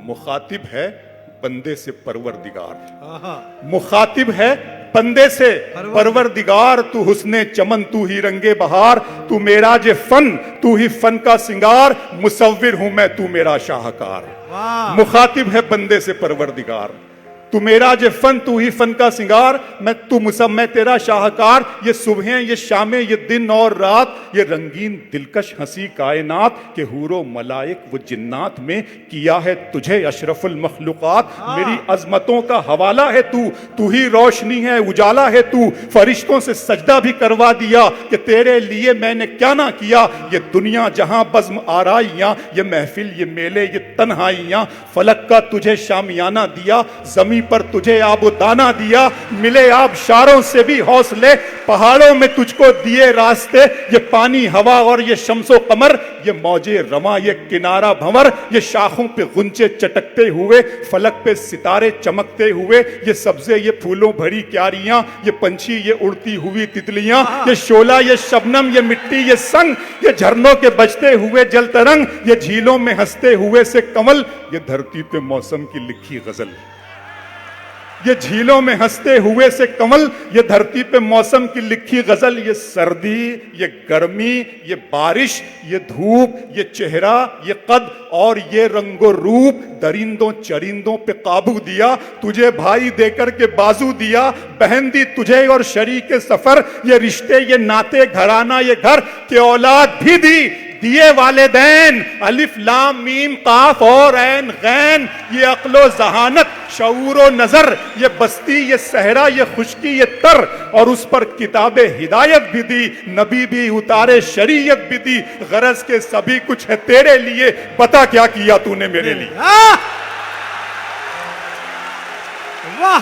मुखातिब है बंदे से परवरदिगार, मुखातिब है बंदे से परवरदिगार। तू हुस्ने चमन, तू ही रंगे बहार, तू मेरा जे फन, तू ही फन का सिंगार, मुसव्विर हूं मैं, तू मेरा शाहकार। मुखातिब है बंदे से परवरदिगार, तू मेरा जे फन, तू ही फन का सिंगार, मैं तेरा शाहकार। ये सुबहें, ये शामें, ये दिन और रात, ये रंगीन दिलकश हंसी कायनात के हूरो मलाइक वो जिन्नात में किया है तुझे अशरफुल मखलूकात। मेरी अजमतों का हवाला है तू, तू ही रोशनी है, उजाला है तू। फरिश्तों से सजदा भी करवा दिया कि तेरे लिए मैंने क्या ना किया। ये दुनिया जहां बज़्म आराइयां, ये महफिल, ये मेले, ये तन्हाइयां, फलक का तुझे शामियाना दिया, जमीन पर तुझे आबो दाना दिया। मिले आबशारों से भी हौसले, पहाड़ों में तुझको दिए रास्ते। ये पानी, हवा और ये शम्सो कमर, ये मौजे रमा, ये किनारा भंवर, ये शाखों पे गुंचे चटकते हुए, फलक पे सितारे चमकते हुए, ये सब्जे, ये फूलों भरी क्यारियां, ये पंछी, ये उड़ती हुई तितलियां, ये शोला, ये शबनम, ये मिट्टी, ये संग, ये झरनों के बजते हुए जल तरंग, ये झीलों में हंसते हुए से कमल, ये धरती पे मौसम की लिखी गजल। ये झीलों में हंसते हुए से कमल, ये धरती पे मौसम की लिखी गजल। ये सर्दी, ये गर्मी, ये बारिश, ये धूप, ये चेहरा, ये कद और ये रंगो रूप, दरिंदों चरिंदों पे काबू दिया, तुझे भाई देकर के बाजू दिया, बहन दी तुझे और शरीके सफर, ये रिश्ते, ये नाते, घराना, ये घर के औलाद भी दी, दिए वालिदैन, अलिफ लाम मीम काफ और ऐन गैन, ये अक्लो जहानत, शऊर व नजर, ये बस्ती, ये सहरा, ये खुशकी, ये तर, और उस पर किताबे हिदायत भी दी, नबी भी उतारे, शरीयत भी दी। गरज के सभी कुछ है तेरे लिए, बता क्या किया तूने मेरे लिए। वाह,